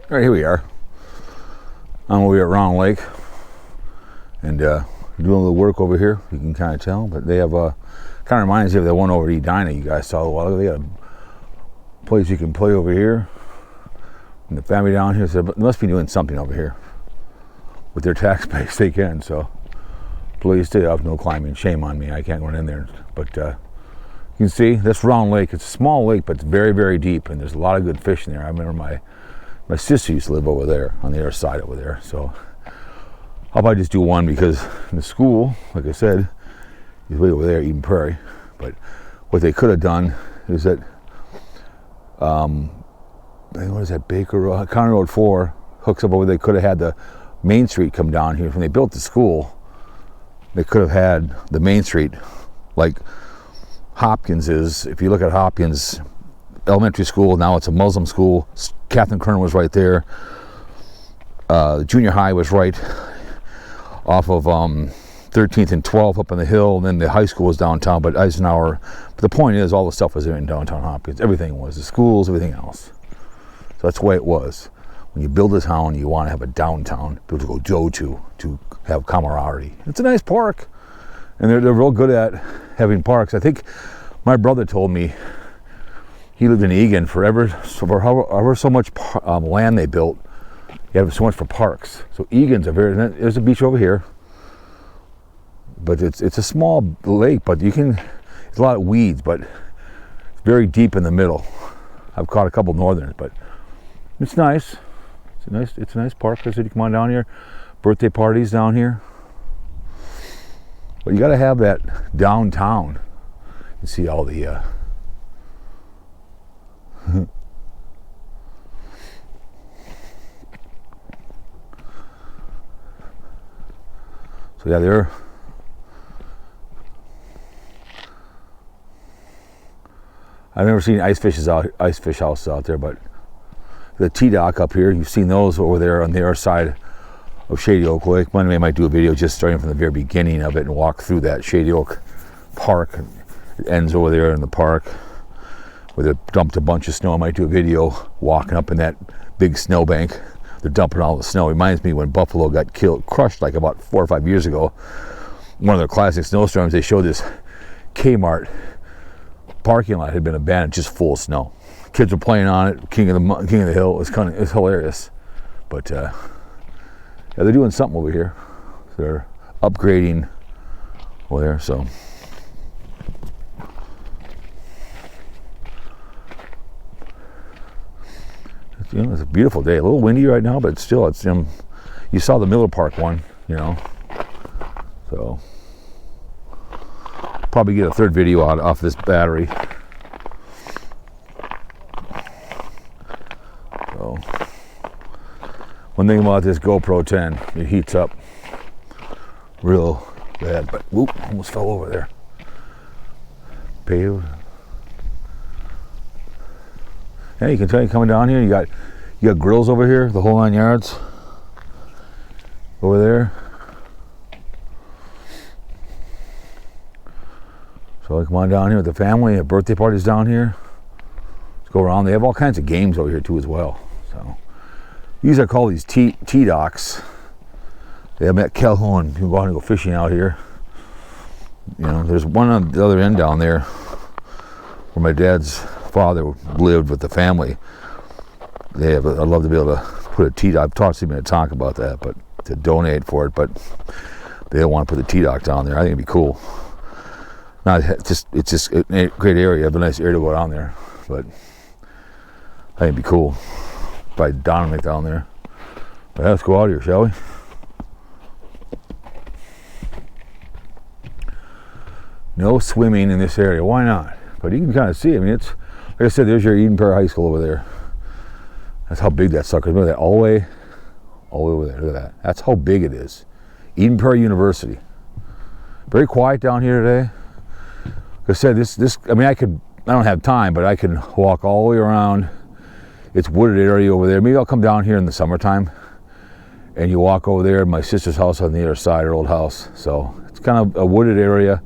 All right, here we are. I'm over here at Round Lake, and doing a little work over here. You can kind of tell, but they have kind of reminds me of the one over at Edina you guys saw a while ago. They got a place you can play over here. And the family down here said, but they must be doing something over here with their tax base. They can, so please stay off. No climbing. Shame on me. I can't run in there, but you can see this Round Lake. It's a small lake, but it's very, very deep, and there's a lot of good fish in there. I remember my sister used to live over there on the other side over there, so I'll probably just do one because the school, like I said, is way over there, Eden Prairie. But what they could have done is that, what is that, Baker Road, County Road 4 hooks up over. They could have had the Main Street come down here. When they built the school, they could have had the Main Street like Hopkins is. If you look at Hopkins Elementary School, now it's a Muslim school. Catherine Kern was right there. The junior high was right off of 13th and 12th up on the hill, and then the high school was downtown, but Eisenhower. But the point is, all the stuff was there in downtown Hopkins. Everything was, the schools, everything else. So that's the way it was. When you build a town, you want to have a downtown people to go to have camaraderie. It's a nice park, and they're real good at having parks. I think my brother told me he lived in Egan for however so much land they built. You have so much for parks. So Egan's there's a beach over here, but it's a small lake, but it's a lot of weeds, but it's very deep in the middle. I've caught a couple northerners, but it's nice. It's a nice park. I said you come on down here, birthday parties down here. But you got to have that downtown. You see all the so yeah, I've never seen ice fish houses out there, but the T-Dock up here, you've seen those over there on the other side of Shady Oak Lake. One day I might do a video just starting from the very beginning of it and walk through that Shady Oak Park. It ends over there in the park where they dumped a bunch of snow. I might do a video walking up in that big snowbank. They're dumping all the snow. It reminds me when Buffalo got crushed like about 4 or 5 years ago. One of their classic snowstorms, they showed this Kmart parking lot had been abandoned, just full of snow. Kids were playing on it, king of the hill. It's hilarious. But yeah, they're doing something over here. They're upgrading over there, so. It's a beautiful day. A little windy right now, but still, it's you saw the Miller Park one, so probably get a third video off this battery. So one thing about this GoPro 10, it heats up real bad. But whoop, almost fell over there. Paved. Yeah, you can tell you coming down here, you got grills over here, the whole 9 yards. Over there. So I come on down here with the family, have birthday parties down here. Let's go around. They have all kinds of games over here too as well. So these are called these T-Docks. They have at Calhoun. You can go out and go fishing out here. There's one on the other end down there where my dad's father lived with the family. I'd love to be able to put a T-Dock. I've talked to him to talk about that, but to donate for it, but they don't want to put the T-Dock down there. I think it'd be cool. It's just a great area. It'd be a nice area to go down there, but I think it'd be cool. Probably Dominic down there. But let's go out here, shall we? No swimming in this area. Why not? But you can kind of see. I mean, it's like I said. There's your Eden Prairie High School over there. That's how big that sucker is. Remember that all the way over there. Look at that. That's how big it is. Eden Prairie University. Very quiet down here today. Like I said, this. I mean, I don't have time, but I can walk all the way around. It's wooded area over there. Maybe I'll come down here in the summertime, and you walk over there. My sister's house on the other side, her old house. So it's kind of a wooded area.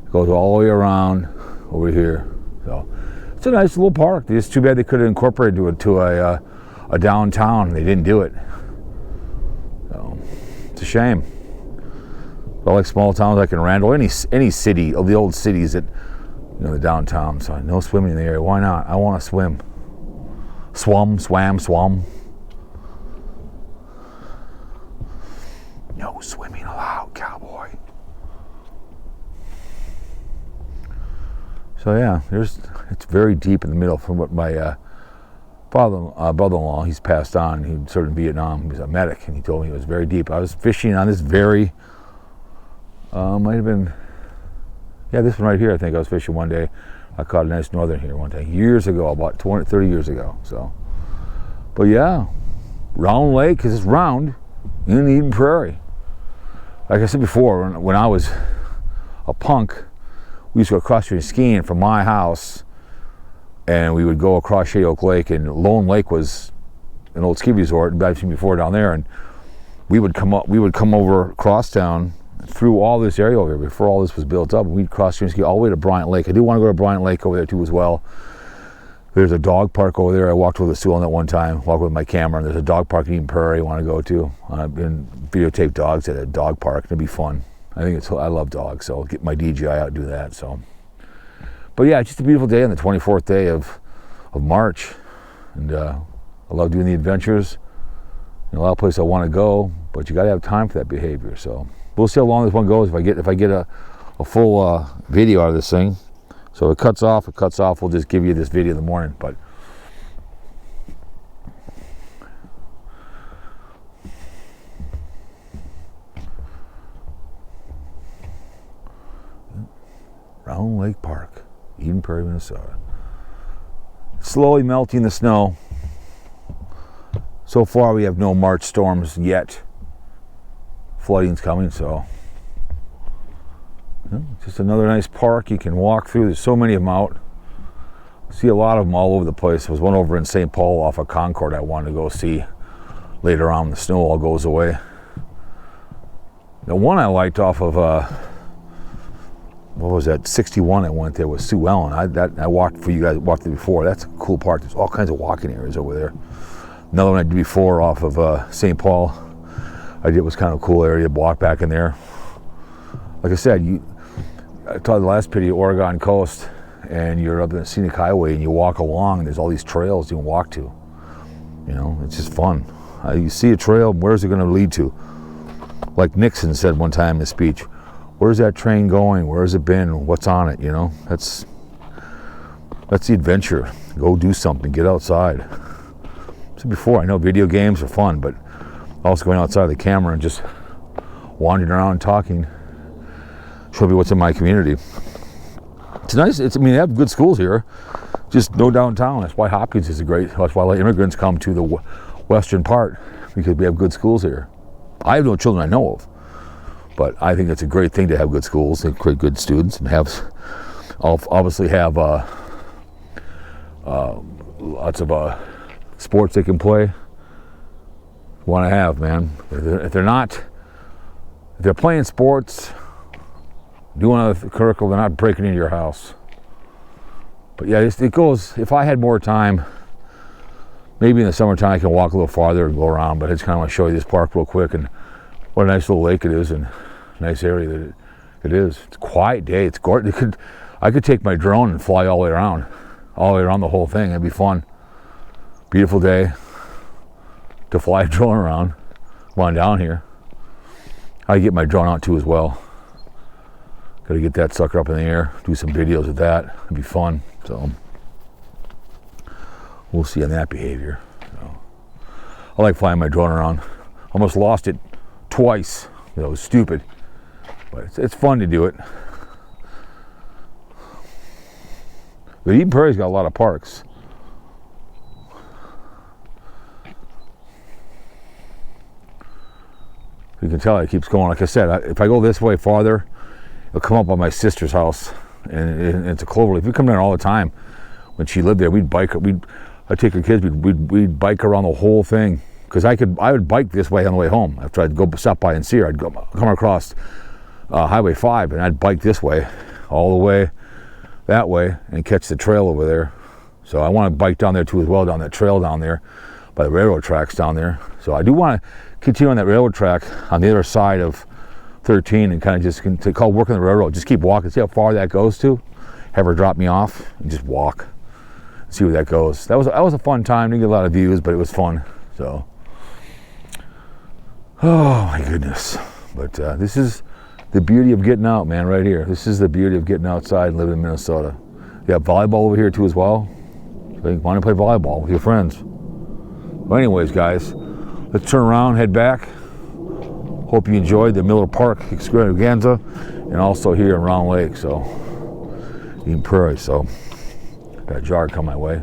It goes all the way around over here. So it's a nice little park. It's too bad they could have incorporated it to a a downtown. They didn't do it. So it's a shame. But I like small towns like in Randall, any city of the old cities that, you know, the downtown. So no swimming in the area. Why not? I want to swim. Swam. No swimming allowed, cowboy. So yeah, it's very deep in the middle from what my brother-in-law, he's passed on. He served in Vietnam. He was a medic, and he told me it was very deep. I was fishing on this very, might have been, yeah, this one right here. I think I was fishing one day. I caught a nice northern here one day, years ago, about 30 years ago. So, but yeah, Round Lake, because it's round, in Eden Prairie. Like I said before, when I was a punk, we used to go cross-country skiing from my house, and we would go across Shady Oak Lake, and Lone Lake was an old ski resort, and I've seen before down there, and we would come over crosstown through all this area over here before all this was built up, and we'd cross-country ski all the way to Bryant Lake. I do want to go to Bryant Lake over there too as well. There's a dog park over there. I walked with a stool on that one time, walked with my camera, and there's a dog park in Eden Prairie I want to go to, and videotape dogs at a dog park. It'd be fun. I love dogs, so I'll get my DJI out and do that. So, but yeah, it's just a beautiful day on the 24th day of March, and I love doing the adventures. A lot of places I want to go, but you got to have time for that behavior. So we'll see how long this one goes. If I get a full video out of this thing. So if it cuts off. We'll just give you this video in the morning. But Round Lake Park, Eden Prairie, Minnesota. Slowly melting the snow. So far we have no March storms yet. Flooding's coming, so just another nice park you can walk through. There's so many of them out. See a lot of them all over the place. There was one over in St. Paul off of Concord I wanted to go see later on when the snow all goes away. The one I liked off of what was that, 61 I went there with Sue Ellen. I walked for you guys, walked there before. That's a cool park. There's all kinds of walking areas over there. Another one I did before off of St. Paul I did was kind of a cool area to walk back in there. Like I said, I taught the last video, Oregon coast, and you're up in the scenic highway and you walk along and there's all these trails you can walk to. You know, it's just fun. You see a trail, where's it going to lead to? Like Nixon said one time in his speech, where's that train going? Where has it been? What's on it? You know, that's the adventure. Go do something, get outside. So before, I know video games are fun, but also going outside the camera and just wandering around talking. Show me what's in my community. It's nice. I mean, they have good schools here, just no downtown. That's why Hopkins is that's why a lot of immigrants come to the western part, because we have good schools here. I have no children I know of, but I think it's a great thing to have good schools and create good students, and obviously have lots of sports they can play. Want to have, man. If they're playing sports, doing a curriculum, they're not breaking into your house. But yeah, it goes, if I had more time, maybe in the summertime I can walk a little farther and go around, but I just kind of want to show you this park real quick and what a nice little lake it is and nice area that it is. It's a quiet day. It's gorgeous. I could take my drone and fly all the way around the whole thing. It'd be fun. Beautiful day to fly a drone around. Come on down here. I get my drone out too as well. Got to get that sucker up in the air, do some videos of that. It'd be fun. So we'll see on that behavior. So, I like flying my drone around. Almost lost it twice. It was stupid, but it's fun to do it. But Eden Prairie's got a lot of parks. You can tell it keeps going. Like I said, if I go this way farther, it'll come up on my sister's house, and it's a cloverleaf. We come down all the time. When she lived there, I'd take her kids. We'd bike around the whole thing, because I would bike this way on the way home. After I'd go stop by and see her, I'd come across Highway 5, and I'd bike this way, all the way that way, and catch the trail over there. So I want to bike down there too as well, down that trail down there. by the railroad tracks down there. So I do want to continue on that railroad track on the other side of 13 and kind of just call working the railroad. Just keep walking, see how far that goes to. Have her drop me off and just walk, see where that goes. That was a fun time. Didn't get a lot of views, but it was fun. So, oh my goodness. But this is the beauty of getting out, man, right here. This is the beauty of getting outside and living in Minnesota. You have volleyball over here too as well. So you want to play volleyball with your friends. Well, anyways, guys, let's turn around, head back. Hope you enjoyed the Miller Park extravaganza and also here in Round Lake. So, Eden Prairie. So, got a jog come my way.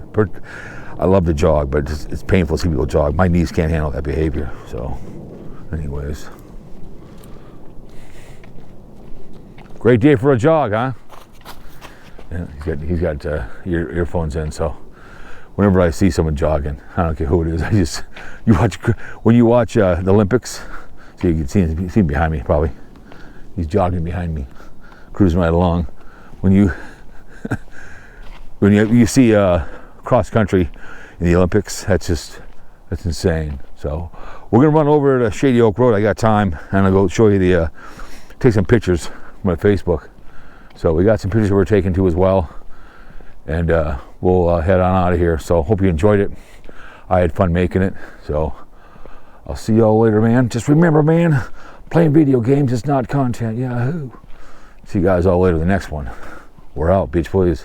I love to jog, but it's painful to see people jog. My knees can't handle that behavior. So, anyways. Great day for a jog, huh? Yeah, he's got earphones in, so whenever I see someone jogging, I don't care who it is. When you watch the Olympics, so you can see him behind me probably. He's jogging behind me, cruising right along. When you see cross country in the Olympics, that's insane. So we're gonna run over to Shady Oak Road. I got time, and I'll go show you take some pictures from my Facebook. So we got some pictures we're taking too as well, and we'll head on out of here. So hope you enjoyed it. I had fun making it. So I'll see y'all later, man. Just remember, man, playing video games is not content. Yahoo! See you guys all later. The next one. We're out. Beach, please.